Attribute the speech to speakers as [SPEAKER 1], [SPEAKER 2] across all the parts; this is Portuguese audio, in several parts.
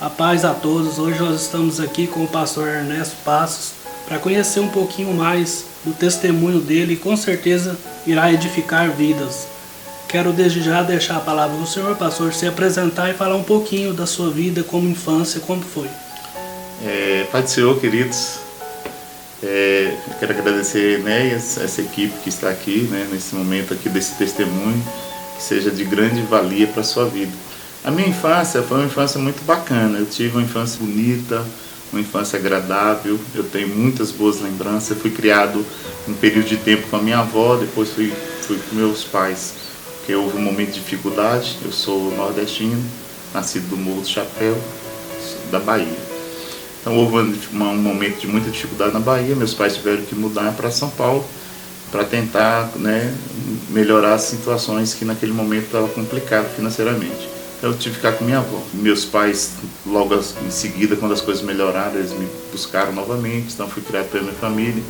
[SPEAKER 1] A paz a todos. Hoje nós estamos aqui com o pastor Ernesto Passos para conhecer um pouquinho mais do testemunho dele e com certeza irá edificar vidas. Quero desde já deixar a palavra do senhor, pastor, se apresentar e falar um pouquinho da sua vida como infância, como foi.
[SPEAKER 2] Pai do Senhor, queridos, quero agradecer, essa equipe que está aqui, nesse momento aqui desse testemunho, que seja de grande valia para a sua vida. A minha infância foi uma infância muito bacana, eu tive uma infância bonita, uma infância agradável, eu tenho muitas boas lembranças. Eu fui criado um período de tempo com a minha avó, depois fui com meus pais, porque houve um momento de dificuldade. Eu sou nordestino, nascido do Morro do Chapéu, da Bahia. Então houve um momento de muita dificuldade na Bahia, meus pais tiveram que mudar para São Paulo para tentar melhorar as situações que naquele momento estavam complicadas financeiramente. Então eu tive que ficar com minha avó. Meus pais, logo em seguida, quando as coisas melhoraram, eles me buscaram novamente, então fui criado pela minha família.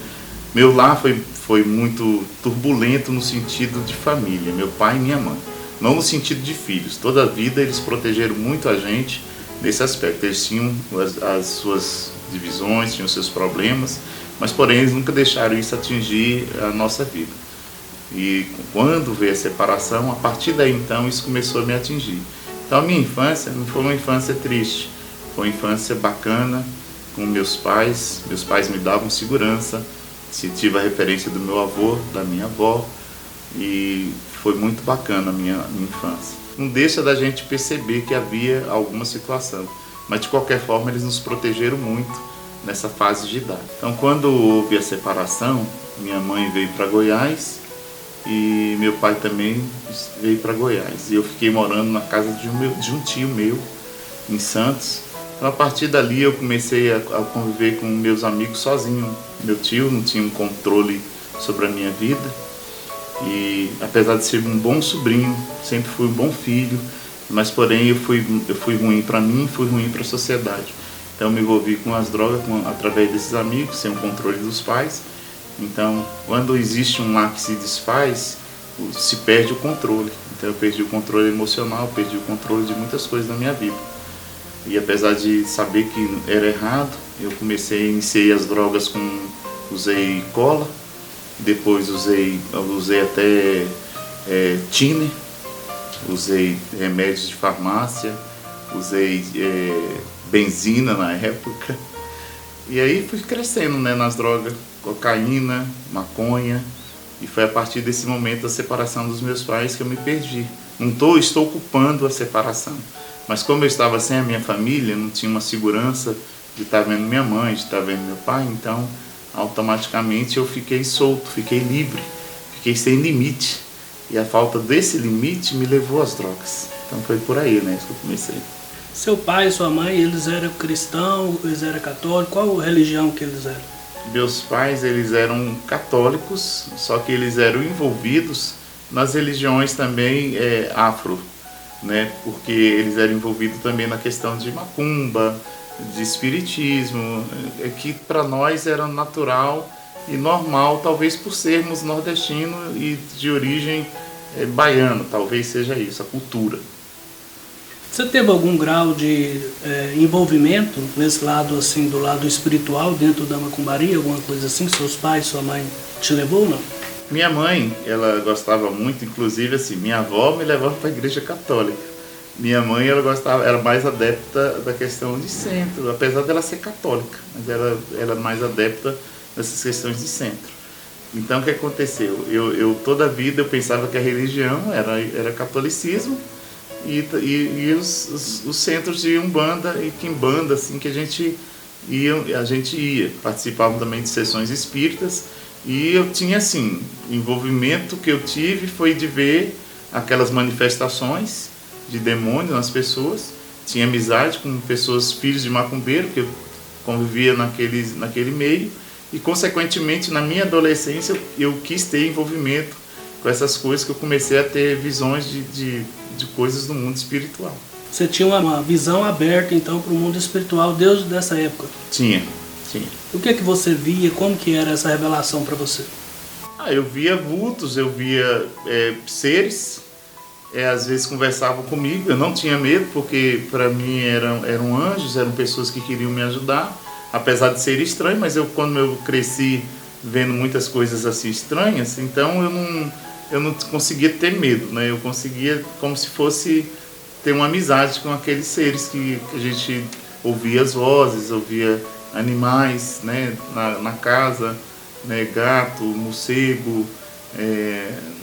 [SPEAKER 2] Meu lar foi muito turbulento no sentido de família, meu pai e minha mãe. Não no sentido de filhos. Toda a vida eles protegeram muito a gente nesse aspecto. Eles tinham as suas divisões, tinham os seus problemas, mas porém eles nunca deixaram isso atingir a nossa vida. E quando veio a separação, a partir daí então isso começou a me atingir. Então a minha infância não foi uma infância triste, foi uma infância bacana com meus pais me davam segurança, tive a referência do meu avô, da minha avó, e foi muito bacana a minha infância. Não deixa da gente perceber que havia alguma situação, mas de qualquer forma eles nos protegeram muito nessa fase de idade. Então quando houve a separação, minha mãe veio para Goiás, e meu pai também veio para Goiás. E eu fiquei morando na casa de um tio meu, em Santos. Então, a partir dali, eu comecei a conviver com meus amigos sozinho. Meu tio não tinha um controle sobre a minha vida. E, apesar de ser um bom sobrinho, sempre fui um bom filho. Mas, porém, eu fui ruim para mim, fui ruim para a sociedade. Então, eu me envolvi com as drogas através desses amigos, sem o controle dos pais. Então, quando existe um lar que se desfaz, se perde o controle. Então eu perdi o controle emocional, perdi o controle de muitas coisas na minha vida. E apesar de saber que era errado, eu iniciei as drogas usei cola, depois usei até tiner, usei remédios de farmácia, usei benzina na época. E aí fui crescendo nas drogas, cocaína, maconha, e foi a partir desse momento da separação dos meus pais que eu me perdi. Não estou culpando a separação, mas como eu estava sem a minha família, não tinha uma segurança de estar vendo minha mãe, de estar vendo meu pai, então automaticamente eu fiquei solto, fiquei livre, fiquei sem limite. E a falta desse limite me levou às drogas. Então foi por aí, que eu comecei.
[SPEAKER 1] Seu pai e sua mãe, eles eram cristãos, eles eram católicos? Qual religião que eles eram?
[SPEAKER 2] Meus pais, eles eram católicos, só que eles eram envolvidos nas religiões também afro, porque eles eram envolvidos também na questão de macumba, de espiritismo, que para nós era natural e normal, talvez por sermos nordestinos e de origem baiana, talvez seja isso, a cultura.
[SPEAKER 1] Você teve algum grau de envolvimento nesse lado, assim, do lado espiritual, dentro da macumbaria, alguma coisa assim? Seus pais, sua mãe te levou ou não?
[SPEAKER 2] Minha mãe, ela gostava muito, inclusive assim, minha avó me levava para a igreja católica. Minha mãe, ela era mais adepta da questão de centro, apesar dela ser católica, mas ela era mais adepta dessas questões de centro. Então o que aconteceu? Eu toda a vida eu pensava que a religião era catolicismo, e os centros de Umbanda e Quimbanda, assim, que a gente ia, participavam também de sessões espíritas, e eu tinha, assim, envolvimento que eu tive foi de ver aquelas manifestações de demônio nas pessoas, tinha amizade com pessoas, filhos de macumbeiro, que eu convivia naquele meio, e consequentemente na minha adolescência eu quis ter envolvimento com essas coisas, que eu comecei a ter visões de coisas do mundo espiritual.
[SPEAKER 1] Você tinha uma visão aberta então para o mundo espiritual desde essa época?
[SPEAKER 2] Tinha.
[SPEAKER 1] O que você via? Como que era essa revelação para você?
[SPEAKER 2] Eu via vultos, eu via seres às vezes conversavam comigo, eu não tinha medo, porque para mim eram anjos, eram pessoas que queriam me ajudar, apesar de ser estranho, mas quando eu cresci vendo muitas coisas assim estranhas, então eu não conseguia ter medo, né? Eu conseguia como se fosse ter uma amizade com aqueles seres que a gente ouvia as vozes, ouvia animais, né, na casa, né, gato, morcego,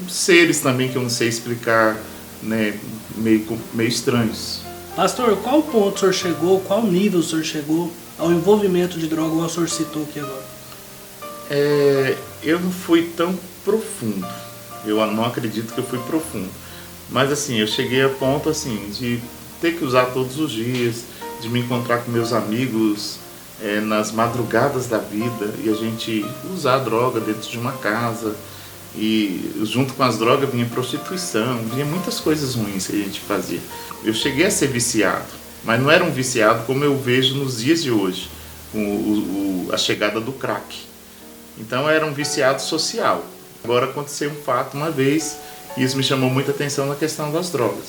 [SPEAKER 2] seres também que eu não sei explicar, né, meio estranhos.
[SPEAKER 1] Pastor, qual ponto o senhor chegou, qual nível o senhor chegou ao envolvimento de droga, como o senhor citou aqui agora?
[SPEAKER 2] Eu não fui tão profundo, eu não acredito que eu fui profundo, mas assim, eu cheguei a ponto assim, de ter que usar todos os dias, de me encontrar com meus amigos nas madrugadas da vida e a gente usar droga dentro de uma casa. E junto com as drogas vinha prostituição, vinha muitas coisas ruins que a gente fazia. Eu cheguei a ser viciado, mas não era um viciado como eu vejo nos dias de hoje, com a chegada do crack. Então era um viciado social. Agora aconteceu um fato uma vez, e isso me chamou muita atenção na questão das drogas.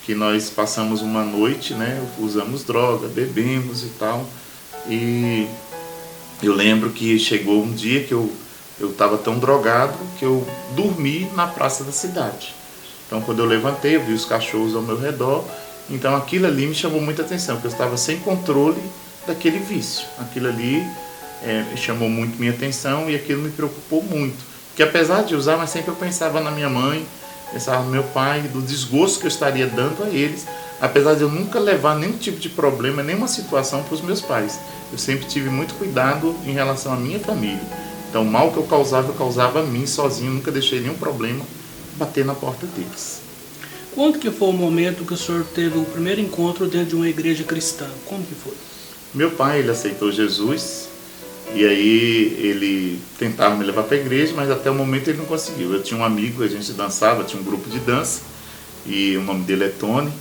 [SPEAKER 2] Que nós passamos uma noite, né, usamos droga, bebemos e tal. E eu lembro que chegou um dia que eu estava tão drogado que eu dormi na praça da cidade. Então quando eu levantei, eu vi os cachorros ao meu redor. Então aquilo ali me chamou muita atenção, porque eu estava sem controle daquele vício. Aquilo ali chamou muito minha atenção e aquilo me preocupou muito. Porque apesar de usar, mas sempre eu pensava na minha mãe, pensava no meu pai, do desgosto que eu estaria dando a eles, apesar de eu nunca levar nenhum tipo de problema, nenhuma situação para os meus pais. Eu sempre tive muito cuidado em relação à minha família. Então, o mal que eu causava a mim sozinho, nunca deixei nenhum problema bater na porta deles.
[SPEAKER 1] Quando que foi o momento que o senhor teve o primeiro encontro dentro de uma igreja cristã? Como que foi?
[SPEAKER 2] Meu pai, ele aceitou Jesus, e aí ele tentava me levar para a igreja, mas até o momento ele não conseguiu. Eu tinha um amigo, a gente dançava, tinha um grupo de dança, e o nome dele é Tony.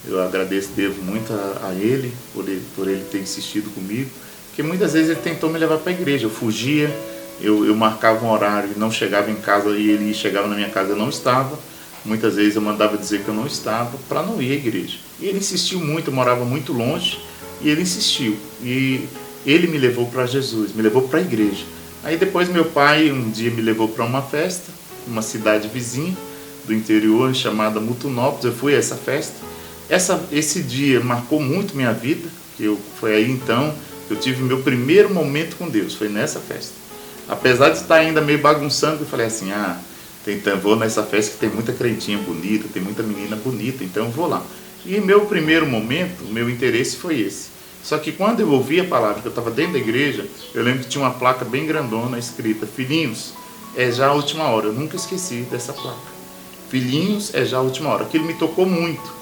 [SPEAKER 2] Eu devo muito a ele, por ele ter insistido comigo, porque muitas vezes ele tentou me levar para a igreja, eu fugia. Eu marcava um horário e não chegava em casa, e ele chegava na minha casa e eu não estava. Muitas vezes eu mandava dizer que eu não estava para não ir à igreja. E ele insistiu muito, eu morava muito longe, e ele insistiu. E ele me levou para Jesus, me levou para a igreja. Aí depois meu pai um dia me levou para uma festa, uma cidade vizinha do interior chamada Mutunópolis. Eu fui a essa festa. Esse dia marcou muito minha vida, que foi aí então que eu tive meu primeiro momento com Deus, foi nessa festa. Apesar de estar ainda meio bagunçando, eu falei assim, vou nessa festa que tem muita crentinha bonita, tem muita menina bonita, então eu vou lá. E meu primeiro momento, meu interesse foi esse. Só que quando eu ouvi a palavra, que eu estava dentro da igreja, eu lembro que tinha uma placa bem grandona escrita, filhinhos, é já a última hora. Eu nunca esqueci dessa placa. Filhinhos, é já a última hora. Aquilo me tocou muito.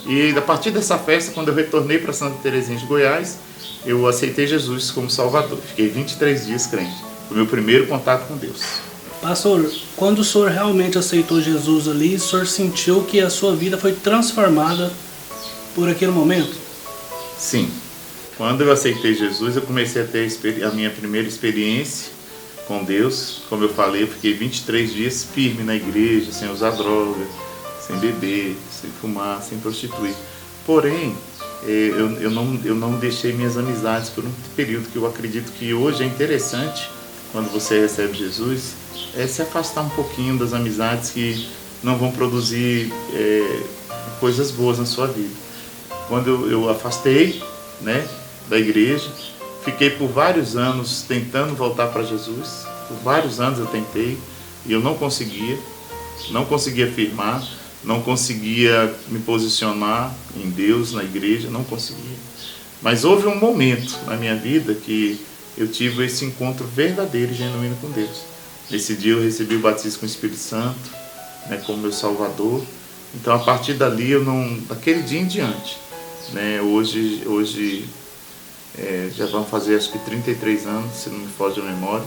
[SPEAKER 2] E a partir dessa festa, quando eu retornei para Santa Terezinha de Goiás, eu aceitei Jesus como Salvador. Fiquei 23 dias crente. Foi o meu primeiro contato com Deus.
[SPEAKER 1] Pastor, quando o senhor realmente aceitou Jesus ali, o senhor sentiu que a sua vida foi transformada por aquele momento?
[SPEAKER 2] Sim. Quando eu aceitei Jesus, eu comecei a ter a minha primeira experiência com Deus. Como eu falei, eu fiquei 23 dias firme na igreja, sem usar droga, sem beber, sem fumar, sem prostituir. Porém, eu não deixei minhas amizades por um período que eu acredito que hoje é interessante, quando você recebe Jesus, se afastar um pouquinho das amizades que não vão produzir coisas boas na sua vida. Quando eu afastei, né, da igreja, fiquei por vários anos tentando voltar para Jesus. Por vários anos eu tentei e eu não conseguia firmar, não conseguia me posicionar em Deus, na igreja, não conseguia. Mas houve um momento na minha vida que eu tive esse encontro verdadeiro e genuíno com Deus. Nesse dia eu recebi o batismo com o Espírito Santo, né, como meu Salvador. Então a partir dali, daquele dia em diante, né, hoje já vão fazer acho que 33 anos, se não me foge a memória,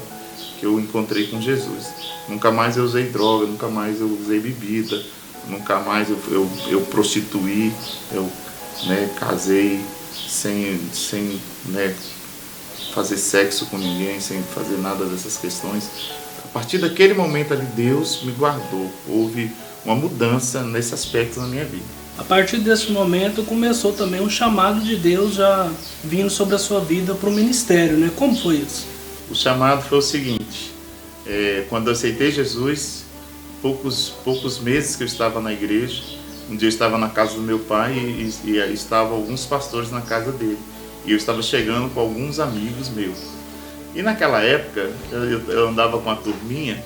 [SPEAKER 2] que eu encontrei com Jesus. Nunca mais eu usei droga, nunca mais eu usei bebida, nunca mais eu prostituí, eu casei sem fazer sexo com ninguém, sem fazer nada dessas questões. A partir daquele momento ali, Deus me guardou. Houve uma mudança nesse aspecto na minha vida.
[SPEAKER 1] A partir desse momento começou também um chamado de Deus já vindo sobre a sua vida para o ministério, né? Como foi isso?
[SPEAKER 2] O chamado foi o seguinte, quando eu aceitei Jesus, poucos meses que eu estava na igreja, um dia eu estava na casa do meu pai e estavam alguns pastores na casa dele. E eu estava chegando com alguns amigos meus. E naquela época eu andava com a turminha,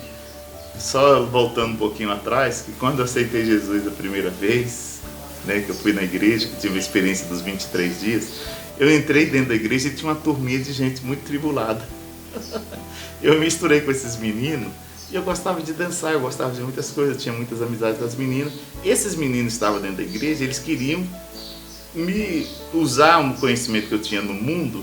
[SPEAKER 2] só voltando um pouquinho atrás, que quando eu aceitei Jesus a primeira vez, né, que eu fui na igreja, que tive a experiência dos 23 dias, eu entrei dentro da igreja e tinha uma turminha de gente muito tribulada. Eu misturei com esses meninos e eu gostava de dançar, eu gostava de muitas coisas, eu tinha muitas amizades com as meninas. Esses meninos estavam dentro da igreja, eles queriam me usar um conhecimento que eu tinha no mundo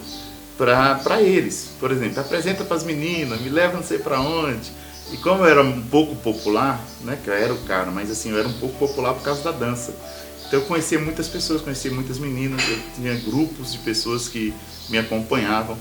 [SPEAKER 2] para eles. Por exemplo, apresenta para as meninas, me leva não sei para onde. E como eu era um pouco popular, né, que eu era o cara, mas assim, eu era um pouco popular por causa da dança. Então eu conhecia muitas pessoas, conhecia muitas meninas, eu tinha grupos de pessoas que me acompanhavam.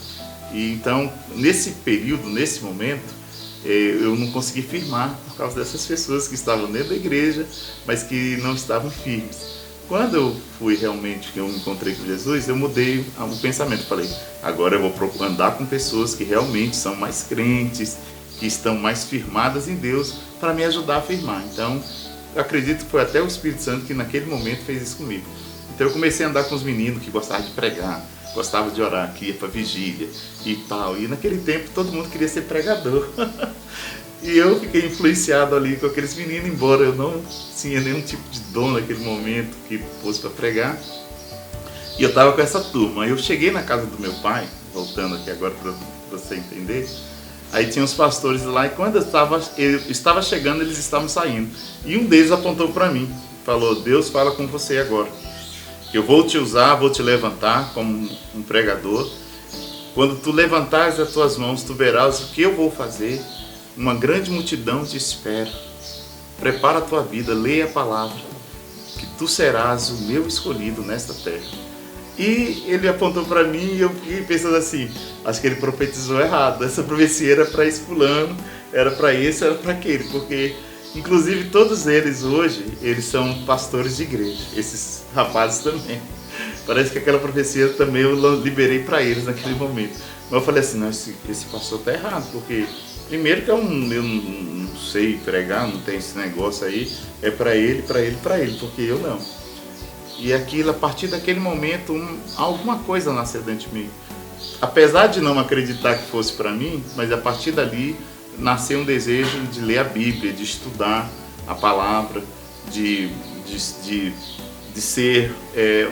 [SPEAKER 2] E então, nesse período, nesse momento, eu não consegui firmar por causa dessas pessoas que estavam dentro da igreja, mas que não estavam firmes. Quando eu fui realmente, que eu me encontrei com Jesus, eu mudei o pensamento. Falei, agora eu vou andar com pessoas que realmente são mais crentes, que estão mais firmadas em Deus, para me ajudar a firmar. Então, eu acredito que foi até o Espírito Santo que naquele momento fez isso comigo. Então eu comecei a andar com os meninos que gostavam de pregar, gostavam de orar, que ia para vigília e tal. E naquele tempo todo mundo queria ser pregador. E eu fiquei influenciado ali com aqueles meninos, embora eu não tinha nenhum tipo de dom naquele momento que fosse para pregar. E eu estava com essa turma. Aí eu cheguei na casa do meu pai, voltando aqui agora para você entender. Aí tinha os pastores lá e quando eu estava chegando, eles estavam saindo. E um deles apontou para mim, falou, Deus fala com você agora. Que eu vou te usar, vou te levantar como um pregador. Quando tu levantares as tuas mãos, tu verás o que eu vou fazer. Uma grande multidão te espera. Prepara a tua vida, leia a palavra, que tu serás o meu escolhido nesta terra. E ele apontou para mim e eu fiquei pensando assim, acho que ele profetizou errado. Essa profecia era para esse fulano, era para esse, era para aquele. Porque, inclusive, todos eles hoje, eles são pastores de igreja. Esses rapazes também. Parece que aquela profecia também eu liberei para eles naquele momento. Mas eu falei assim, não, esse pastor está errado, porque primeiro que eu não sei pregar, não tem esse negócio aí, é para ele, porque eu não. E aquilo, a partir daquele momento, alguma coisa nasceu dentro de mim. Apesar de não acreditar que fosse para mim, mas a partir dali nasceu um desejo de ler a Bíblia, de estudar a palavra, de ser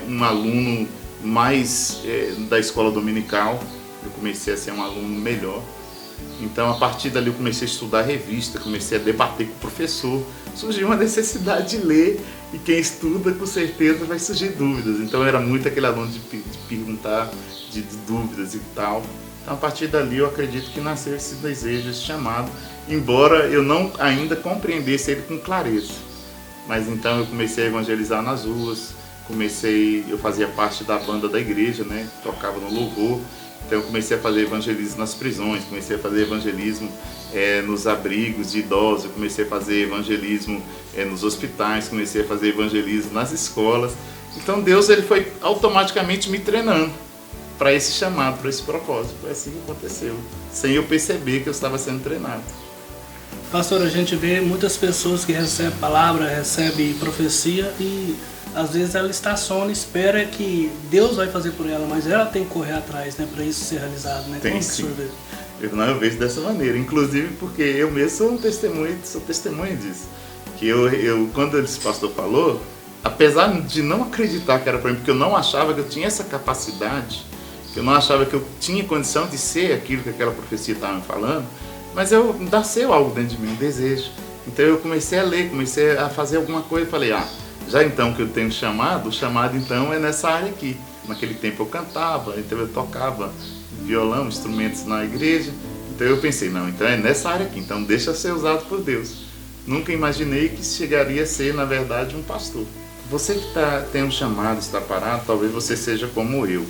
[SPEAKER 2] um aluno mais da escola dominical. Eu comecei a ser um aluno melhor. Então, a partir dali eu comecei a estudar revista, comecei a debater com o professor. Surgiu uma necessidade de ler e quem estuda, com certeza, vai surgir dúvidas. Então, eu era muito aquele aluno de perguntar, de dúvidas e tal. Então, a partir dali eu acredito que nasceu esse desejo, esse chamado, embora eu não ainda compreendesse ele com clareza. Mas então eu comecei a evangelizar nas ruas, eu fazia parte da banda da igreja, né? Tocava no louvor. Então eu comecei a fazer evangelismo nas prisões, comecei a fazer evangelismo nos abrigos de idosos, eu comecei a fazer evangelismo nos hospitais, comecei a fazer evangelismo nas escolas. Então Deus ele foi automaticamente me treinando para esse chamado, para esse propósito. Foi assim que aconteceu, sem eu perceber que eu estava sendo treinado.
[SPEAKER 1] Pastor, a gente vê muitas pessoas que recebem palavra, recebem profecia e às vezes ela estaciona e espera que Deus vai fazer por ela, mas ela tem que correr atrás, né, para isso ser realizado, né?
[SPEAKER 2] Tem,
[SPEAKER 1] como
[SPEAKER 2] sim.
[SPEAKER 1] Que o senhor vê?
[SPEAKER 2] Eu vejo dessa maneira, inclusive porque eu mesmo sou testemunha disso. Que eu quando esse pastor falou, apesar de não acreditar que era para mim, porque eu não achava que eu tinha essa capacidade, que eu não achava que eu tinha condição de ser aquilo que aquela profecia estava me falando, mas nasceu algo dentro de mim, um desejo. Então eu comecei a ler, comecei a fazer alguma coisa e falei, já então que eu tenho chamado, o chamado então é nessa área aqui. Naquele tempo eu cantava, então eu tocava violão, instrumentos na igreja. Então eu pensei, não, então é nessa área aqui, então deixa ser usado por Deus. Nunca imaginei que chegaria a ser, na verdade, um pastor. Você que tem um chamado, está parado, talvez você seja como eu.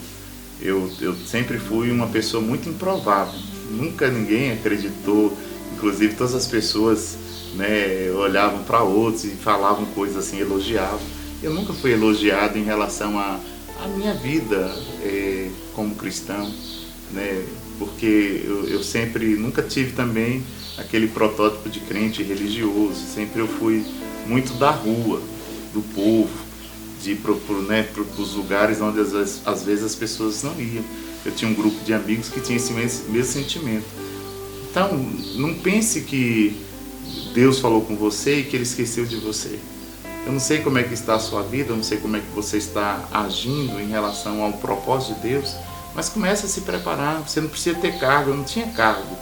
[SPEAKER 2] Eu sempre fui uma pessoa muito improvável. Nunca ninguém acreditou, inclusive todas as pessoas né, olhavam para outros e falavam coisas assim, elogiavam. Eu nunca fui elogiado em relação à minha vida como cristão, né, porque eu sempre, nunca tive também aquele protótipo de crente religioso, sempre eu fui muito da rua, do povo, de ir para os lugares onde às vezes as pessoas não iam. Eu tinha um grupo de amigos que tinha esse mesmo sentimento. Então, não pense que Deus falou com você e que Ele esqueceu de você. Eu não sei como é que está a sua vida, eu não sei como é que você está agindo em relação ao propósito de Deus, mas comece a se preparar. Você não precisa ter cargo, eu não tinha cargo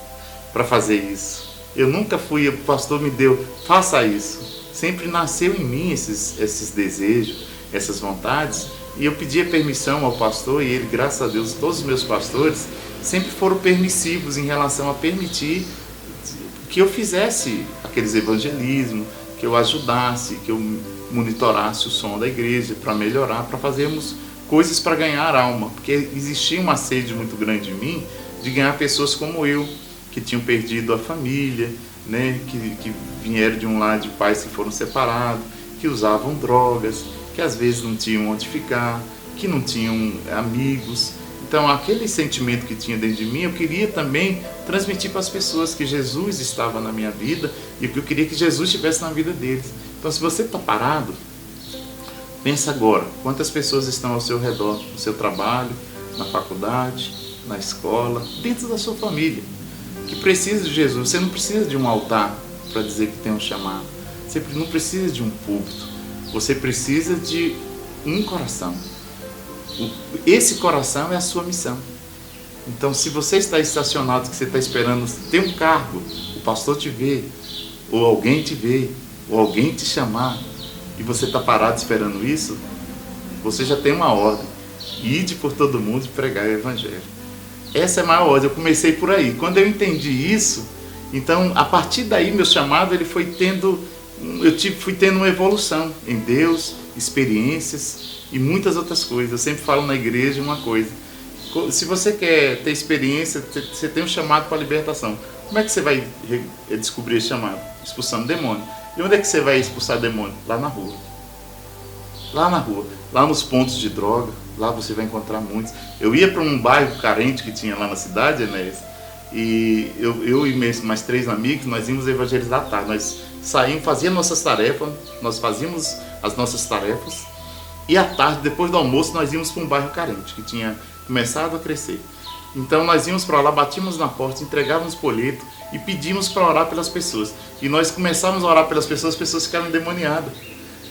[SPEAKER 2] para fazer isso. Eu nunca fui, o pastor me deu, faça isso. Sempre nasceu em mim esses desejos, essas vontades, e eu pedia permissão ao pastor, e ele, graças a Deus, todos os meus pastores sempre foram permissivos em relação a permitir que eu fizesse aqueles evangelismos, que eu ajudasse, que eu monitorasse o som da igreja para melhorar, para fazermos coisas para ganhar alma, porque existia uma sede muito grande em mim de ganhar pessoas como eu, que tinham perdido a família, né, que vieram de um lar de pais que foram separados, que usavam drogas, que às vezes não tinham onde ficar, que não tinham amigos. Então, aquele sentimento que tinha dentro de mim, eu queria também transmitir para as pessoas que Jesus estava na minha vida e que eu queria que Jesus estivesse na vida deles. Então, se você está parado, pensa agora, quantas pessoas estão ao seu redor, no seu trabalho, na faculdade, na escola, dentro da sua família, que precisa de Jesus. Você não precisa de um altar para dizer que tem um chamado. Você não precisa de um púlpito. Você precisa de um coração. Esse coração é a sua missão. Então, se você está estacionado, que você está esperando ter um cargo, o pastor te vê, ou alguém te vê, ou alguém te chamar, e você está parado esperando isso, você já tem uma ordem: ide por todo mundo e pregar o evangelho. Essa é a maior ordem. Eu comecei por aí. Quando eu entendi isso, então, a partir daí, meu chamado ele foi tendo, fui tendo uma evolução em Deus, experiências e muitas outras coisas. Eu sempre falo na igreja uma coisa: se você quer ter experiência, você tem um chamado para a libertação. Como é que você vai descobrir esse chamado? Expulsando demônio. E onde é que você vai expulsar demônio? Lá na rua. Lá na rua. Lá nos pontos de droga. Lá você vai encontrar muitos. Eu ia para um bairro carente que tinha lá na cidade, Enéas, e eu e mais 3 amigos, nós íamos evangelizar à tarde. Nós saímos, fazíamos nossas tarefas, nós fazíamos as nossas tarefas, e à tarde, depois do almoço, nós íamos para um bairro carente, que tinha começado a crescer. Então nós íamos para lá, batíamos na porta, entregávamos folheto e pedíamos para orar pelas pessoas. E nós começávamos a orar pelas pessoas, as pessoas ficaram endemoniadas.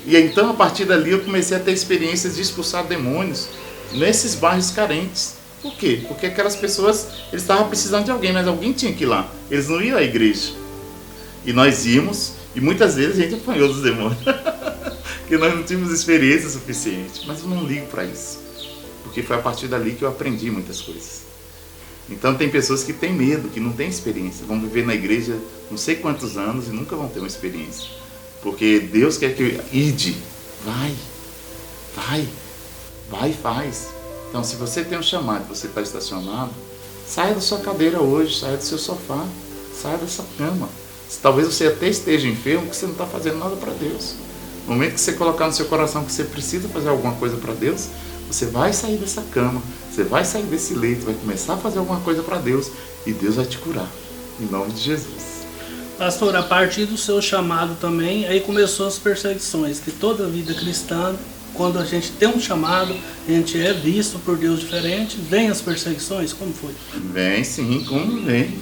[SPEAKER 2] E então, a partir dali, eu comecei a ter experiências de expulsar demônios nesses bairros carentes. Por quê? Porque aquelas pessoas, eles estavam precisando de alguém, mas alguém tinha que ir lá. Eles não iam à igreja. E nós íamos, e muitas vezes a gente apanhou dos demônios. Porque nós não tínhamos experiência suficiente. Mas eu não ligo para isso. Porque foi a partir dali que eu aprendi muitas coisas. Então, tem pessoas que têm medo, que não têm experiência. Vão viver na igreja não sei quantos anos e nunca vão ter uma experiência. Porque Deus quer que ide, vai e faz. Então, se você tem um chamado, você está estacionado, saia da sua cadeira hoje, saia do seu sofá, saia dessa cama. Talvez você até esteja enfermo, porque você não está fazendo nada para Deus. No momento que você colocar no seu coração que você precisa fazer alguma coisa para Deus, você vai sair dessa cama, você vai sair desse leito, vai começar a fazer alguma coisa para Deus, e Deus vai te curar, em nome de Jesus.
[SPEAKER 1] Pastor, a partir do seu chamado também, aí começou as perseguições, que toda a vida cristã, quando a gente tem um chamado, a gente é visto por Deus diferente, vem as perseguições, como foi?
[SPEAKER 2] Vem sim, como vem.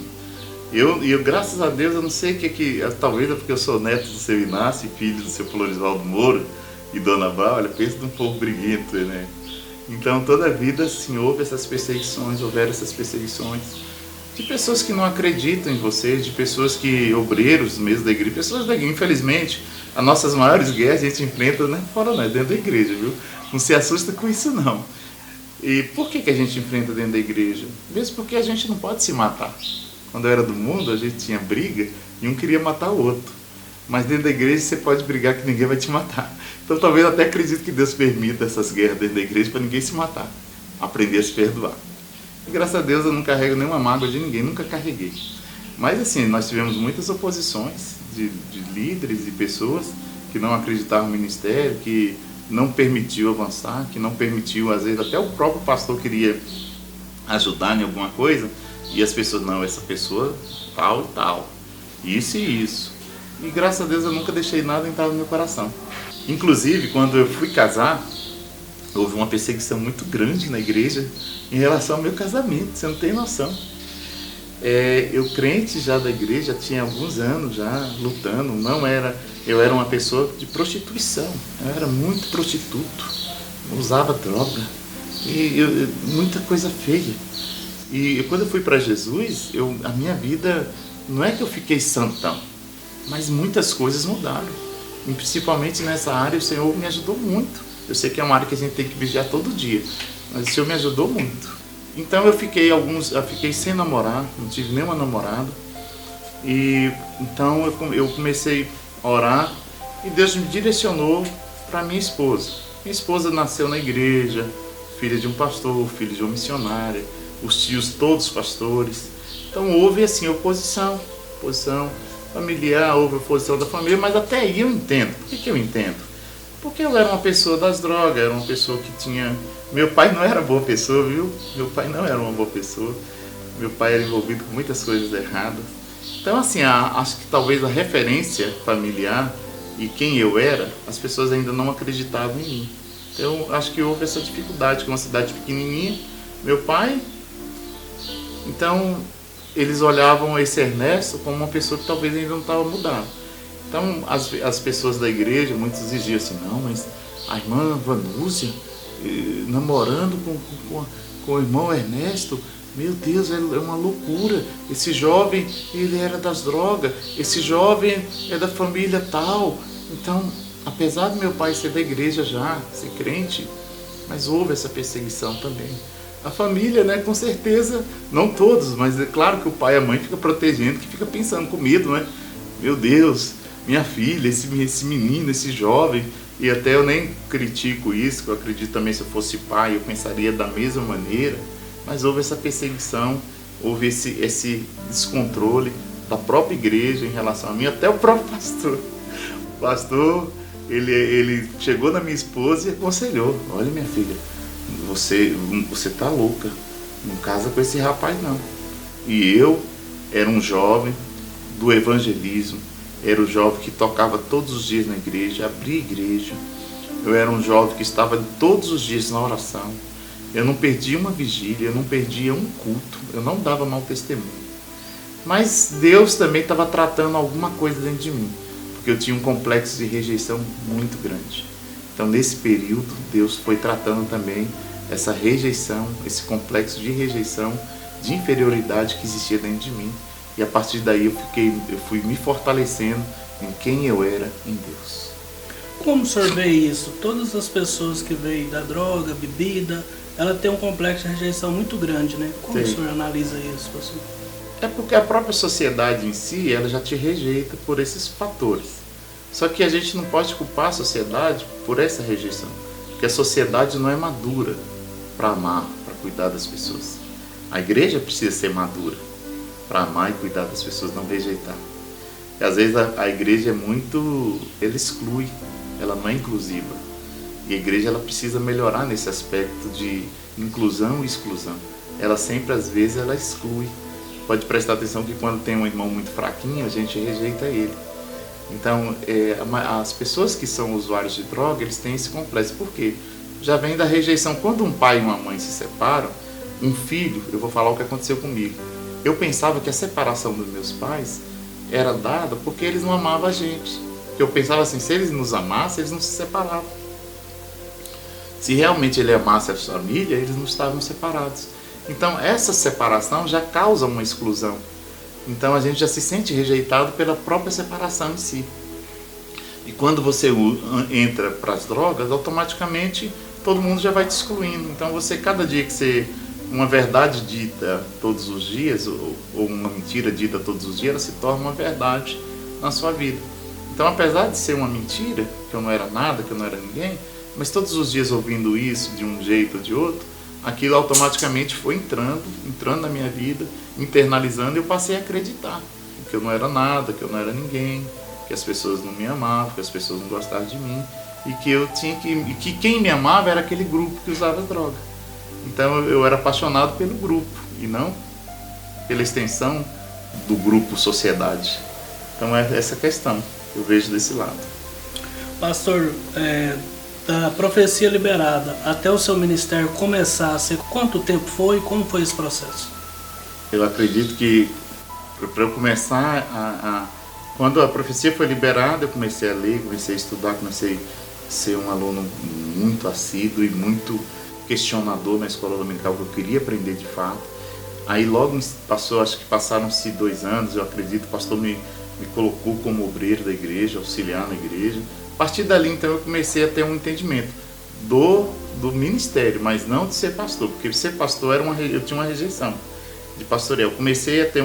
[SPEAKER 2] Eu graças a Deus, eu não sei o que talvez é porque eu sou neto do seu Inácio, filho do seu Florisvaldo Moura e Dona Bá, olha, pensa de um povo briguento, né? Então toda a vida, assim, houveram essas perseguições, de pessoas que não acreditam em você, de pessoas que, obreiros mesmo da igreja, pessoas da igreja. Infelizmente, as nossas maiores guerras a gente enfrenta não é fora, não, é dentro da igreja, viu? Não se assusta com isso, não. E por que a gente enfrenta dentro da igreja? Mesmo porque a gente não pode se matar. Quando eu era do mundo, a gente tinha briga e um queria matar o outro. Mas dentro da igreja você pode brigar que ninguém vai te matar. Então talvez eu até acredito que Deus permita essas guerras dentro da igreja para ninguém se matar. Aprender a se perdoar. E graças a Deus eu não carrego nenhuma mágoa de ninguém, nunca carreguei. Mas assim, nós tivemos muitas oposições de líderes e pessoas que não acreditavam no ministério, que não permitiu avançar, que não permitiu, às vezes até o próprio pastor queria ajudar em alguma coisa, e as pessoas, não, essa pessoa tal e tal, isso e isso. E graças a Deus eu nunca deixei nada entrar no meu coração. Inclusive, quando eu fui casar, houve uma perseguição muito grande na igreja em relação ao meu casamento, você não tem noção. Eu crente já da igreja, tinha alguns anos já lutando, eu era uma pessoa de prostituição, eu era muito prostituto, usava droga, muita coisa feia. E quando eu fui para Jesus, a minha vida, não é que eu fiquei santão, mas muitas coisas mudaram. E principalmente nessa área, o Senhor me ajudou muito. Eu sei que é uma área que a gente tem que vigiar todo dia, mas o Senhor me ajudou muito. Então eu fiquei sem namorar, não tive nenhuma namorada. E então eu comecei a orar e Deus me direcionou para minha esposa. Minha esposa nasceu na igreja, filha de um pastor, filha de uma missionária, os tios todos pastores. Então houve assim oposição familiar, houve oposição da família, mas até aí eu entendo. Por que eu entendo? Porque eu era uma pessoa das drogas, era uma pessoa que tinha... Meu pai não era boa pessoa, viu? Meu pai não era uma boa pessoa. Meu pai era envolvido com muitas coisas erradas. Então, assim, acho que talvez a referência familiar e quem eu era, as pessoas ainda não acreditavam em mim. Então, acho que houve essa dificuldade com uma cidade pequenininha. Meu pai... Então, eles olhavam esse Ernesto como uma pessoa que talvez ainda não estava mudada. Então, as pessoas da igreja, muitos diziam assim, não, mas a irmã Vanúzia, namorando com o irmão Ernesto, meu Deus, é uma loucura. Esse jovem, ele era das drogas, esse jovem é da família tal. Então, apesar do meu pai ser da igreja já, ser crente, mas houve essa perseguição também. A família, né, com certeza, não todos, mas é claro que o pai e a mãe ficam protegendo, que fica pensando com medo, né? Meu Deus, minha filha, esse menino, esse jovem, e até eu nem critico isso, que eu acredito também se eu fosse pai, eu pensaria da mesma maneira, mas houve essa perseguição, houve esse descontrole da própria igreja em relação a mim, até o próprio pastor. O pastor, ele chegou na minha esposa e aconselhou, olha minha filha, você tá louca, não casa com esse rapaz não. E eu era um jovem do evangelismo, era o jovem que tocava todos os dias na igreja, abria igreja. Eu era um jovem que estava todos os dias na oração. Eu não perdia uma vigília, eu não perdia um culto, eu não dava mau testemunho. Mas Deus também estava tratando alguma coisa dentro de mim, porque eu tinha um complexo de rejeição muito grande. Então nesse período Deus foi tratando também essa rejeição, esse complexo de rejeição, de inferioridade que existia dentro de mim. E a partir daí eu fui me fortalecendo em quem eu era em Deus.
[SPEAKER 1] Como o senhor vê isso? Todas as pessoas que veem da droga, bebida, ela tem um complexo de rejeição muito grande, né? Como o senhor analisa isso, pastor?
[SPEAKER 2] É porque a própria sociedade em si, ela já te rejeita por esses fatores. Só que a gente não pode culpar a sociedade por essa rejeição. Porque a sociedade não é madura para amar, para cuidar das pessoas. A igreja precisa ser madura para amar e cuidar das pessoas, não rejeitar. E às vezes a igreja ela exclui, ela não é inclusiva. E a igreja ela precisa melhorar nesse aspecto de inclusão e exclusão. Ela sempre, às vezes, ela exclui. Pode prestar atenção que quando tem um irmão muito fraquinho, a gente rejeita ele. Então, as pessoas que são usuários de droga, eles têm esse complexo. Por quê? Já vem da rejeição. Quando um pai e uma mãe se separam, um filho, eu vou falar o que aconteceu comigo. Eu pensava que a separação dos meus pais era dada porque eles não amavam a gente. Eu pensava assim, se eles nos amassem, eles não se separavam. Se realmente ele amasse a família, eles não estavam separados. Então essa separação já causa uma exclusão. Então a gente já se sente rejeitado pela própria separação em si. E quando você entra para as drogas, automaticamente todo mundo já vai te excluindo. Então você, cada dia que você... uma verdade dita todos os dias, ou uma mentira dita todos os dias, ela se torna uma verdade na sua vida. Então, apesar de ser uma mentira, que eu não era nada, que eu não era ninguém, mas todos os dias ouvindo isso de um jeito ou de outro, aquilo automaticamente foi entrando na minha vida, internalizando, e eu passei a acreditar que eu não era nada, que eu não era ninguém, que as pessoas não me amavam, que as pessoas não gostavam de mim, e que quem me amava era aquele grupo que usava droga. Então eu era apaixonado pelo grupo e não pela extensão do grupo sociedade. Então é essa questão que eu vejo desse lado.
[SPEAKER 1] Pastor, da profecia liberada até o seu ministério começar a ser, quanto tempo foi e como foi esse processo?
[SPEAKER 2] Eu acredito que para eu começar quando a profecia foi liberada, eu comecei a ler, comecei a estudar, comecei a ser um aluno muito assíduo e muito questionador na escola dominical, que eu queria aprender de fato. Aí logo acho que passaram-se 2 anos, eu acredito, o pastor me colocou como obreiro da igreja, auxiliar na igreja. A partir dali, então, eu comecei a ter um entendimento do ministério, mas não de ser pastor, porque ser pastor eu tinha uma rejeição de pastorear. Eu comecei a ter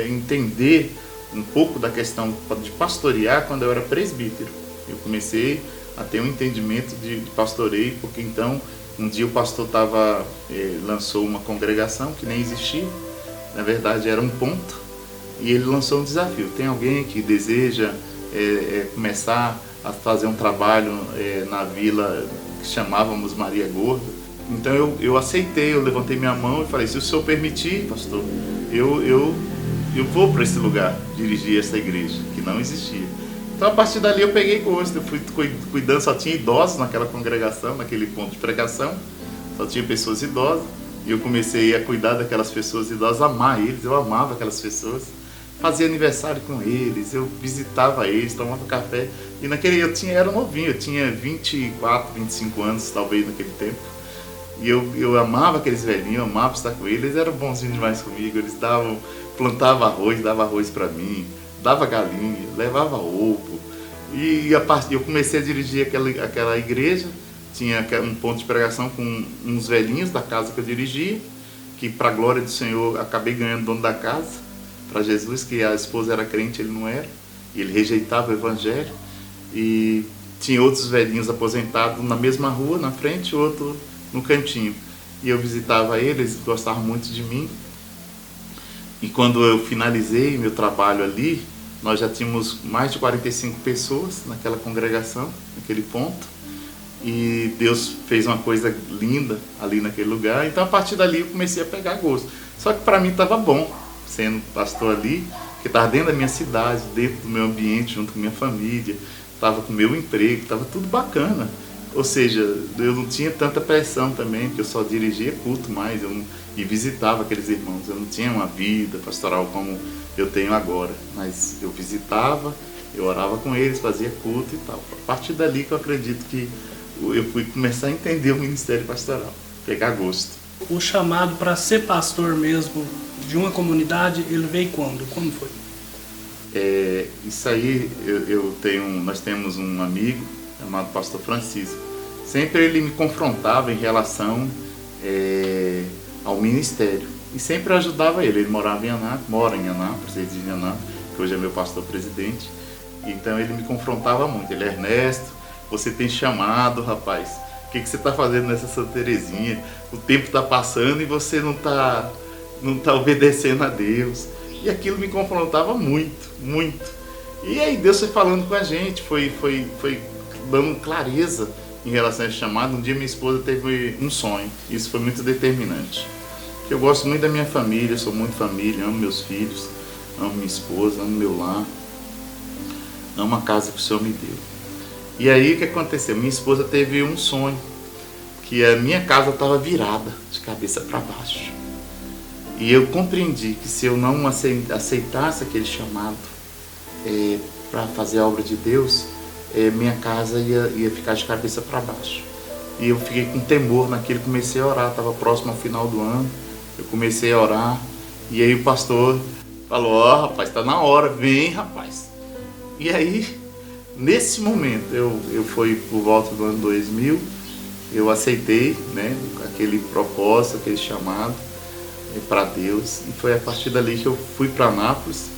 [SPEAKER 2] entender um pouco da questão de pastorear quando eu era presbítero. Eu comecei a ter um entendimento de pastoreio, porque então um dia o pastor lançou uma congregação que nem existia, na verdade era um ponto, e ele lançou um desafio. Tem alguém que deseja começar a fazer um trabalho na vila que chamávamos Maria Gorda? Então eu aceitei, eu levantei minha mão e falei: se o senhor permitir, pastor, eu vou para esse lugar, dirigir essa igreja, que não existia. Então a partir dali eu peguei gosto, eu fui cuidando, só tinha idosos naquela congregação, naquele ponto de pregação, só tinha pessoas idosas, e eu comecei a cuidar daquelas pessoas idosas, amar eles, eu amava aquelas pessoas, fazia aniversário com eles, eu visitava eles, tomava café, e era novinho, eu tinha 24, 25 anos talvez naquele tempo, e eu amava aqueles velhinhos, eu amava estar com eles, eles eram bonzinhos demais comigo, eles plantavam arroz, davam arroz para mim, dava galinha, levava ovo, e eu comecei a dirigir aquela igreja. Tinha um ponto de pregação com uns velhinhos da casa que eu dirigia, que para a glória do Senhor acabei ganhando o dono da casa para Jesus, que a esposa era crente, ele não era, e ele rejeitava o evangelho. E tinha outros velhinhos aposentados na mesma rua, na frente, outro no cantinho, e eu visitava eles, gostavam muito de mim. E quando eu finalizei meu trabalho ali, nós já tínhamos mais de 45 pessoas naquela congregação, naquele ponto, e Deus fez uma coisa linda ali naquele lugar. Então a partir dali eu comecei a pegar gosto. Só que para mim estava bom, sendo pastor ali, que estava dentro da minha cidade, dentro do meu ambiente, junto com minha família, estava com o meu emprego, estava tudo bacana. Ou seja, eu não tinha tanta pressão também, porque eu só dirigia culto mais, e visitava aqueles irmãos. Eu não tinha uma vida pastoral como eu tenho agora, mas eu visitava, eu orava com eles, fazia culto e tal. A partir dali que eu acredito que eu fui começar a entender o ministério pastoral, pegar gosto.
[SPEAKER 1] O chamado para ser pastor mesmo de uma comunidade, ele veio quando? Como foi?
[SPEAKER 2] Isso aí, nós temos um amigo chamado Pastor Francisco. Sempre ele me confrontava em relação ao ministério. E sempre ajudava ele. Ele mora em Anápolis, reside em Anápolis, que hoje é meu pastor presidente. Então ele me confrontava muito. Ele: Ernesto, você tem chamado, rapaz. O que você está fazendo nessa Santa Terezinha? O tempo está passando e você não tá obedecendo a Deus. E aquilo me confrontava muito, muito. E aí Deus foi falando com a gente, foi dando clareza em relação a esse chamado. Um dia minha esposa teve um sonho. Isso foi muito determinante. Eu gosto muito da minha família, sou muito família, amo meus filhos, amo minha esposa, amo meu lar, amo a casa que o Senhor me deu. E aí o que aconteceu? Minha esposa teve um sonho, que a minha casa estava virada de cabeça para baixo. E eu compreendi que se eu não aceitasse aquele chamado para fazer a obra de Deus, minha casa ia ficar de cabeça para baixo. E eu fiquei com temor naquilo, comecei a orar, estava próximo ao final do ano, eu comecei a orar, e aí o pastor falou: ó, rapaz, está na hora, vem, rapaz. E aí, nesse momento, eu fui por volta do ano 2000, eu aceitei, né, aquele propósito, aquele chamado para Deus, e foi a partir dali que eu fui para Anápolis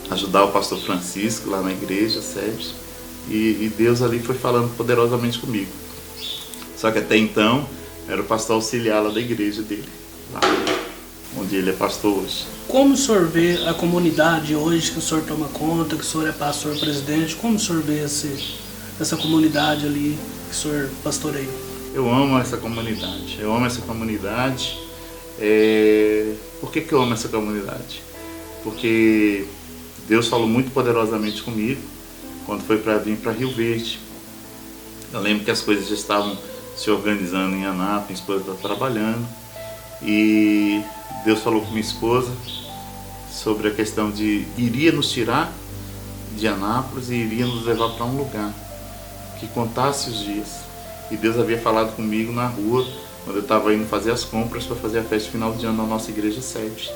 [SPEAKER 2] ajudar o pastor Francisco lá na igreja, sede, e Deus ali foi falando poderosamente comigo. Só que até então era o pastor auxiliar lá da igreja dele. Lá. onde ele é pastor hoje.
[SPEAKER 1] Como o senhor vê a comunidade hoje que o senhor toma conta, que o senhor é pastor presidente, como o senhor vê essa comunidade ali que o senhor pastoreia?
[SPEAKER 2] Eu amo essa comunidade, Por que eu amo essa comunidade? Porque Deus falou muito poderosamente comigo quando foi para vir para Rio Verde. Eu lembro que as coisas já estavam se organizando em Anápolis, minha esposa estava trabalhando, e Deus falou com minha esposa sobre a questão de iria nos tirar de Anápolis e iria nos levar para um lugar que contasse os dias. E Deus havia falado comigo na rua, quando eu estava indo fazer as compras para fazer a festa final de ano na nossa igreja sede.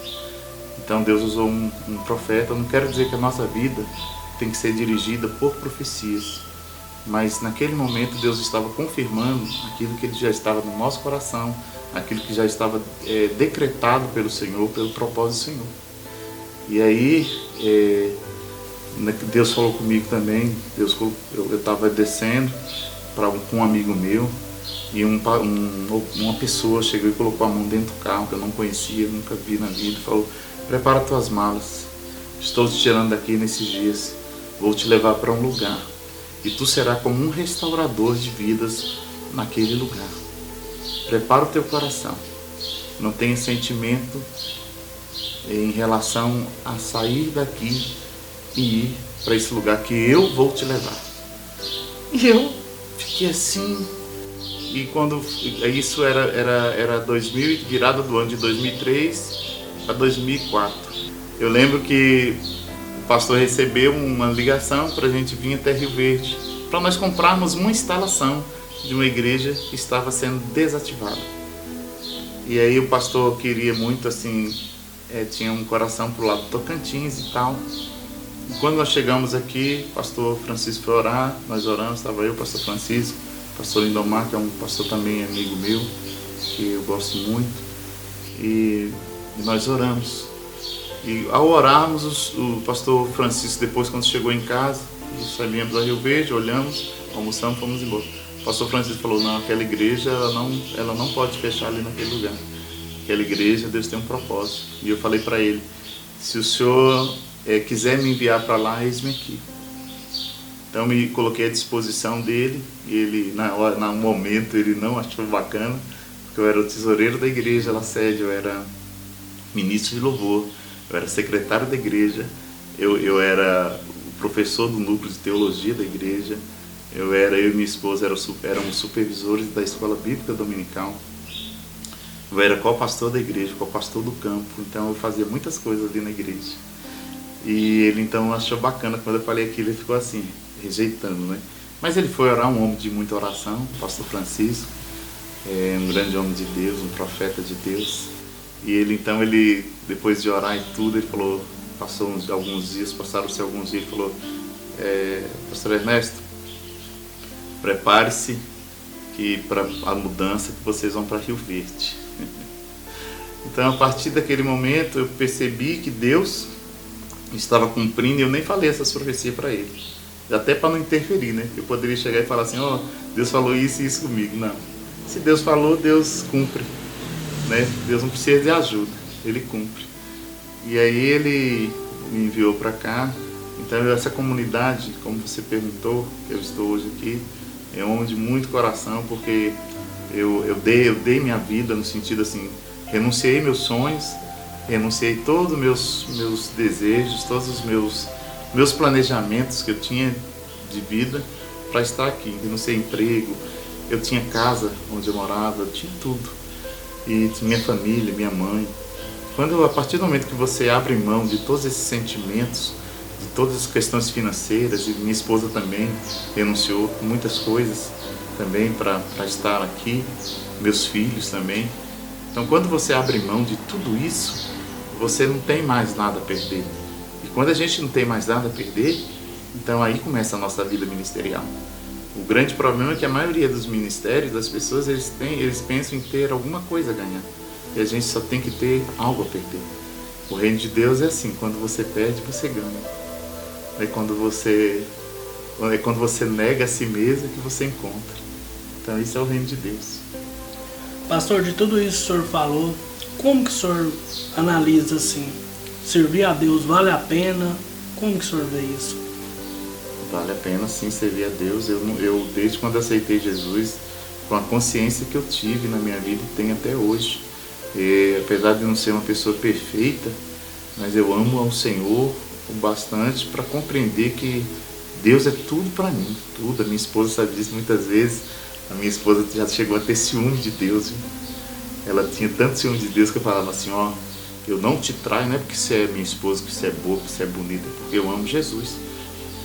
[SPEAKER 2] Então Deus usou um profeta. Eu não quero dizer que a nossa vida tem que ser dirigida por profecias, mas naquele momento Deus estava confirmando aquilo que Ele já estava no nosso coração, aquilo que já estava decretado pelo Senhor, pelo propósito do Senhor. E aí Deus falou comigo também. Eu estava descendo com um amigo meu, e uma pessoa chegou e colocou a mão dentro do carro, que eu não conhecia, nunca vi na vida, e falou: prepara tuas malas, estou te tirando daqui nesses dias, vou te levar para um lugar, e tu serás como um restaurador de vidas naquele lugar. Prepara o teu coração, não tenha sentimento em relação a sair daqui e ir para esse lugar que eu vou te levar. E eu fiquei assim. E quando isso era 2000, virada do ano de 2003 para 2004. Eu lembro que o pastor recebeu uma ligação para a gente vir até Rio Verde, para nós comprarmos uma instalação de uma igreja que estava sendo desativada. E aí o pastor queria muito, assim, tinha um coração pro lado do Tocantins e tal. E quando nós chegamos aqui, o pastor Francisco foi orar, nós oramos, estava eu, o pastor Francisco, o pastor Lindomar, que é um pastor também amigo meu, que eu gosto muito, e nós oramos. E ao orarmos, o pastor Francisco, depois, quando chegou em casa, saímos a Rio Verde, olhamos, almoçamos, fomos embora. O pastor Francisco falou: não, aquela igreja ela não pode fechar ali naquele lugar. Aquela igreja, Deus tem um propósito. E eu falei para ele: se o senhor quiser me enviar para lá, eis-me aqui. Então me coloquei à disposição dele, e ele, no momento, ele não achou bacana, porque eu era o tesoureiro da igreja lá sede, eu era ministro de louvor, eu era secretário da igreja, eu era o professor do núcleo de teologia da igreja, eu e minha esposa éramos supervisores da escola bíblica dominical, eu era co-pastor da igreja, co-pastor do campo, então eu fazia muitas coisas ali na igreja. E ele então achou bacana, quando eu falei aquilo, ele ficou assim, rejeitando, né? Mas ele foi orar, um homem de muita oração, o pastor Francisco, um grande homem de Deus, um profeta de Deus. E ele então, depois de orar e tudo, ele falou, passaram-se alguns dias, ele falou: pastor Ernesto, prepare-se que para a mudança que vocês vão para Rio Verde. Então, a partir daquele momento, eu percebi que Deus estava cumprindo, e eu nem falei essas profecias para ele, até para não interferir, né? Eu poderia chegar e falar assim: ó, Deus falou isso e isso comigo. Não. Se Deus falou, Deus cumpre, né? Deus não precisa de ajuda, Ele cumpre. E aí Ele me enviou para cá. Então, essa comunidade, como você perguntou, eu estou hoje aqui, é um homem de muito coração, porque eu dei minha vida no sentido assim, renunciei meus sonhos, renunciei todos os meus desejos, todos os meus planejamentos que eu tinha de vida para estar aqui. Renunciei emprego, eu tinha casa onde eu morava, eu tinha tudo. E minha família, minha mãe. A partir do momento que você abre mão de todos esses sentimentos, de todas as questões financeiras, e minha esposa também renunciou muitas coisas também para estar aqui, meus filhos também. Então, quando você abre mão de tudo isso, você não tem mais nada a perder. E quando a gente não tem mais nada a perder, então aí começa a nossa vida ministerial. O grande problema é que a maioria dos ministérios, das pessoas, eles pensam em ter alguma coisa a ganhar. E a gente só tem que ter algo a perder. O reino de Deus é assim: quando você perde, você ganha. É quando você nega a si mesmo que você encontra. Então isso é o reino de Deus.
[SPEAKER 1] Pastor, de tudo isso que o senhor falou, Como que o senhor analisa assim? Servir a Deus vale a pena? Como que o senhor vê isso?
[SPEAKER 2] Vale a pena sim servir a Deus. Eu desde quando aceitei Jesus, com a consciência que eu tive na minha vida e tenho até hoje, apesar de não ser uma pessoa perfeita, mas eu amo ao Senhor o bastante para compreender que Deus é tudo para mim, tudo. A minha esposa sabe disso muitas vezes. A minha esposa já chegou a ter ciúme de Deus, viu? Ela tinha tanto ciúme de Deus que eu falava assim, ó, eu não te traio, não é porque você é minha esposa, que você é boa, que você é bonita, é porque eu amo Jesus.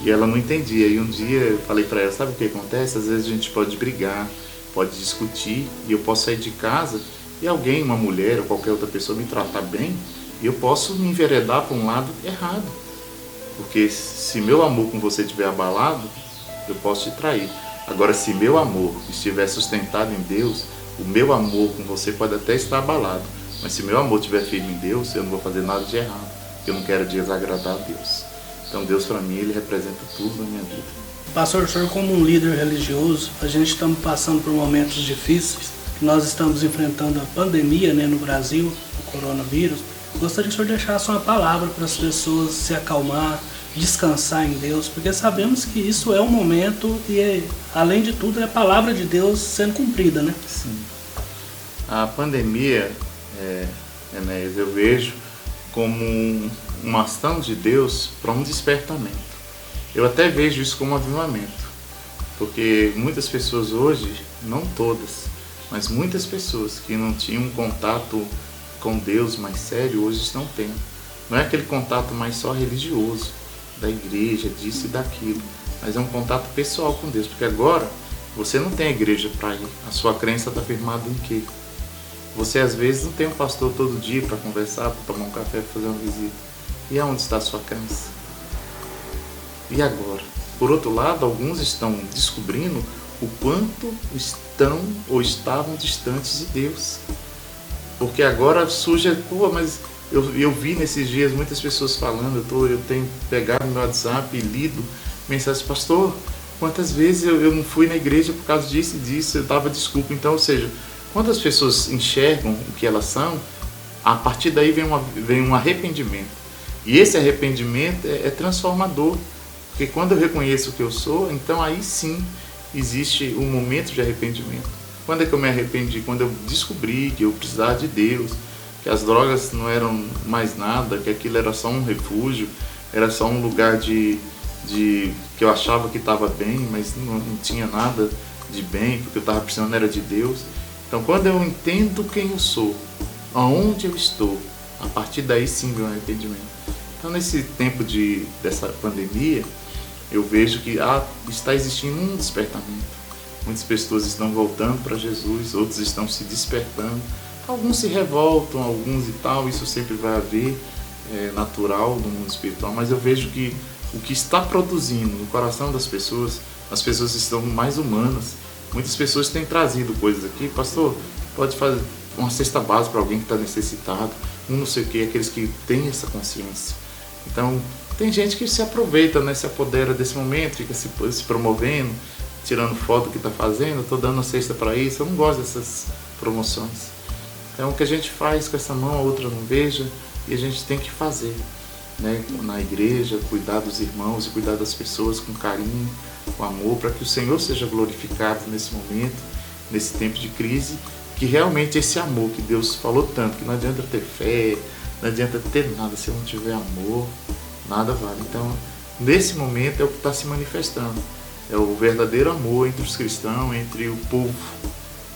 [SPEAKER 2] E ela não entendia. E um dia eu falei para ela, sabe o que acontece? Às vezes a gente pode brigar, pode discutir, e eu posso sair de casa e alguém, uma mulher ou qualquer outra pessoa me tratar bem, e eu posso me enveredar para um lado errado. Porque se meu amor com você estiver abalado, eu posso te trair. Agora, se meu amor estiver sustentado em Deus, o meu amor com você pode até estar abalado. Mas se meu amor estiver firme em Deus, eu não vou fazer nada de errado. Eu não quero desagradar a Deus. Então Deus para mim, Ele representa tudo na minha vida.
[SPEAKER 1] Pastor, o senhor como um líder religioso, a gente estamos passando por momentos difíceis. Nós estamos enfrentando a pandemia, né, no Brasil, o coronavírus. Gostaria que o senhor deixasse uma palavra para as pessoas se acalmar, descansar em Deus, porque sabemos que isso é um momento e, além de tudo, é a palavra de Deus sendo cumprida, né?
[SPEAKER 2] Sim. A pandemia, Enéas, eu vejo como uma ação de Deus para um despertamento. Eu até vejo isso como um avivamento, porque muitas pessoas hoje, não todas, mas muitas pessoas que não tinham um contato com Deus mais sério, hoje estão tendo. Não é aquele contato mais só religioso, da igreja, disso e daquilo, mas é um contato pessoal com Deus, porque agora você não tem a igreja para ir, a sua crença está firmada em quê? Você às vezes não tem um pastor todo dia para conversar, para tomar um café, para fazer uma visita. E aonde está a sua crença? E agora? Por outro lado, alguns estão descobrindo o quanto estão ou estavam distantes de Deus. Porque agora surge, mas eu vi nesses dias muitas pessoas falando, eu tenho pegado no meu WhatsApp e lido mensagens, pastor, quantas vezes eu não fui na igreja por causa disso e disso, eu dava desculpa. Então, ou seja, quando as pessoas enxergam o que elas são, a partir daí vem um arrependimento. E esse arrependimento é transformador, porque quando eu reconheço o que eu sou, então aí sim existe um momento de arrependimento. Quando é que eu me arrependi? Quando eu descobri que eu precisava de Deus, que as drogas não eram mais nada, que aquilo era só um refúgio, era só um lugar que eu achava que estava bem, mas não tinha nada de bem, porque eu estava precisando era de Deus. Então quando eu entendo quem eu sou, aonde eu estou, a partir daí sim vem o arrependimento. Então nesse tempo dessa pandemia, eu vejo que está existindo um despertamento. Muitas pessoas estão voltando para Jesus, outros estão se despertando. Alguns se revoltam, alguns e tal, isso sempre vai haver, é natural no mundo espiritual, mas eu vejo que o que está produzindo no coração das pessoas, as pessoas estão mais humanas. Muitas pessoas têm trazido coisas aqui, pastor, pode fazer uma cesta básica para alguém que está necessitado, não sei o que, aqueles que têm essa consciência. Então, tem gente que se aproveita, né, se apodera desse momento, fica se promovendo, tirando foto do que está fazendo, estou dando a cesta para isso, eu não gosto dessas promoções. Então o que a gente faz com essa mão, a outra não veja, e a gente tem que fazer, né, na igreja, cuidar dos irmãos e cuidar das pessoas com carinho, com amor, para que o Senhor seja glorificado nesse momento, nesse tempo de crise, que realmente esse amor que Deus falou tanto, que não adianta ter fé, não adianta ter nada, se eu não tiver amor, nada vale. Então, nesse momento é o que está se manifestando, é o verdadeiro amor entre os cristãos, entre o povo.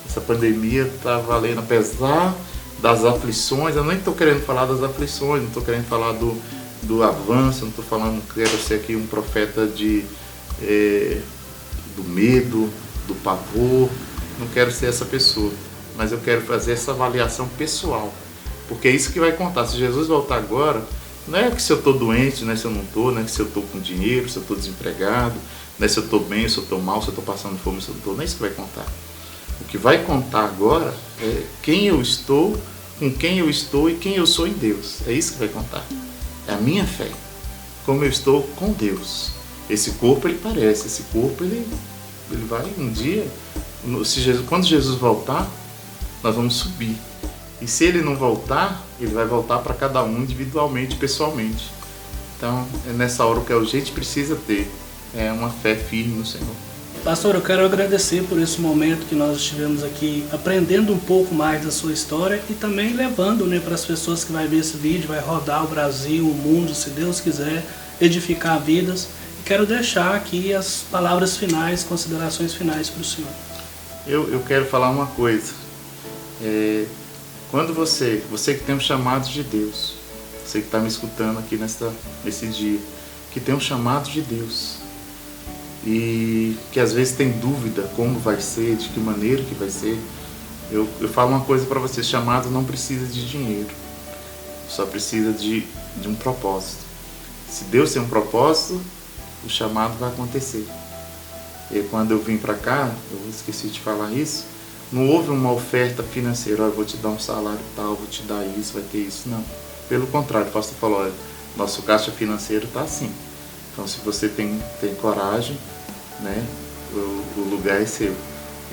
[SPEAKER 2] Essa pandemia está valendo, apesar das aflições, eu nem estou querendo falar das aflições, não estou querendo falar do avanço, não estou falando, quero ser aqui um profeta do medo, do pavor, não quero ser essa pessoa, mas eu quero fazer essa avaliação pessoal, porque é isso que vai contar. Se Jesus voltar agora, não é que se eu estou doente, não é se eu não estou, não é que se eu estou com dinheiro, se eu estou desempregado, não é se eu estou bem, se eu estou mal, se eu estou passando fome, se eu não estou, não é isso que vai contar. O que vai contar agora é quem eu estou, com quem eu estou e quem eu sou em Deus. É isso que vai contar. É a minha fé. Como eu estou com Deus. Esse corpo ele parece, esse corpo ele vai um dia, quando Jesus voltar, nós vamos subir. E se ele não voltar, ele vai voltar para cada um individualmente, pessoalmente. Então, é nessa hora que a gente precisa ter uma fé firme no Senhor.
[SPEAKER 1] Pastor, eu quero agradecer por esse momento que nós estivemos aqui aprendendo um pouco mais da sua história e também levando, né, para as pessoas que vão ver esse vídeo, vai rodar o Brasil, o mundo, se Deus quiser, edificar vidas. E quero deixar aqui as palavras finais, considerações finais para o senhor.
[SPEAKER 2] Eu quero falar uma coisa. Quando você que tem um chamado de Deus, você que está me escutando aqui nesse dia, que tem um chamado de Deus e que às vezes tem dúvida como vai ser, de que maneira que vai ser, eu falo uma coisa para você: chamado não precisa de dinheiro, só precisa de um propósito. Se Deus tem um propósito, o chamado vai acontecer. E quando eu vim para cá, eu esqueci de falar isso, não houve uma oferta financeira: eu vou te dar um salário tal, vou te dar isso, vai ter isso. Não. Pelo contrário, o pastor falou: olha, nosso caixa financeiro está assim. Então, se você tem coragem, né, o lugar é seu.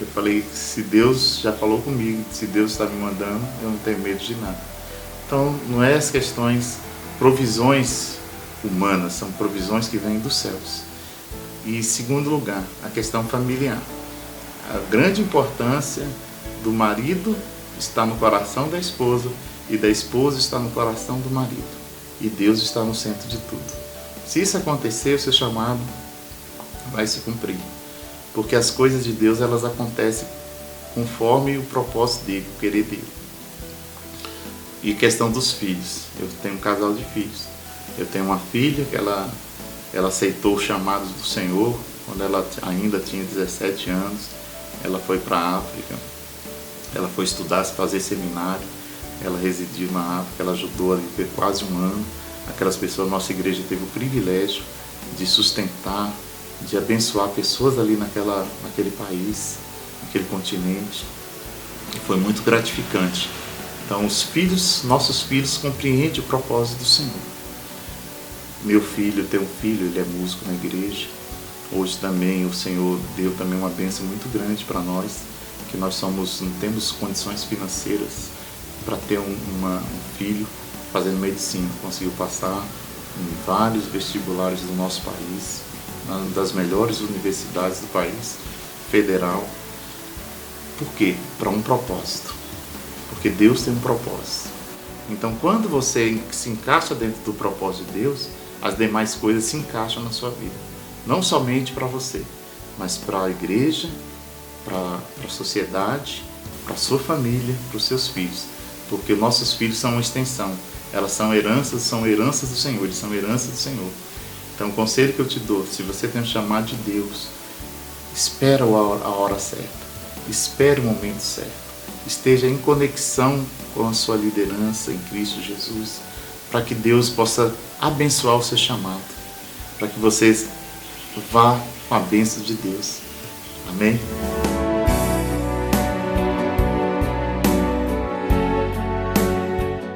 [SPEAKER 2] Eu falei: se Deus já falou comigo, se Deus está me mandando, eu não tenho medo de nada. Então, não é as questões, provisões humanas, são provisões que vêm dos céus. E, em segundo lugar, a questão familiar. A grande importância do marido está no coração da esposa e da esposa está no coração do marido. E Deus está no centro de tudo. Se isso acontecer, o seu chamado vai se cumprir. Porque as coisas de Deus, elas acontecem conforme o propósito dele, o querer dele. E questão dos filhos. Eu tenho um casal de filhos. Eu tenho uma filha que ela aceitou o chamado do Senhor quando ela ainda tinha 17 anos. Ela foi para a África, ela foi estudar, fazer seminário, ela residiu na África, ela ajudou ali por quase um ano. Aquelas pessoas, nossa igreja teve o privilégio de sustentar, de abençoar pessoas ali naquele país, naquele continente. E foi muito gratificante. Então nossos filhos compreendem o propósito do Senhor. Meu filho, eu tenho um filho, ele é músico na igreja. Hoje também o Senhor deu também uma bênção muito grande para nós, que nós não temos condições financeiras para ter um filho fazendo medicina. Conseguiu passar em vários vestibulares do nosso país, uma das melhores universidades do país, federal. Por quê? Para um propósito. Porque Deus tem um propósito. Então, quando você se encaixa dentro do propósito de Deus, as demais coisas se encaixam na sua vida. Não somente para você, mas para a igreja, para a sociedade, para a sua família, para os seus filhos. Porque nossos filhos são uma extensão. Elas são heranças do Senhor, eles são heranças do Senhor. Então, o conselho que eu te dou: se você tem um chamado de Deus, espera a hora certa, espere o momento certo, esteja em conexão com a sua liderança em Cristo Jesus, para que Deus possa abençoar o seu chamado, para que vocês vá com a bênção de Deus. Amém?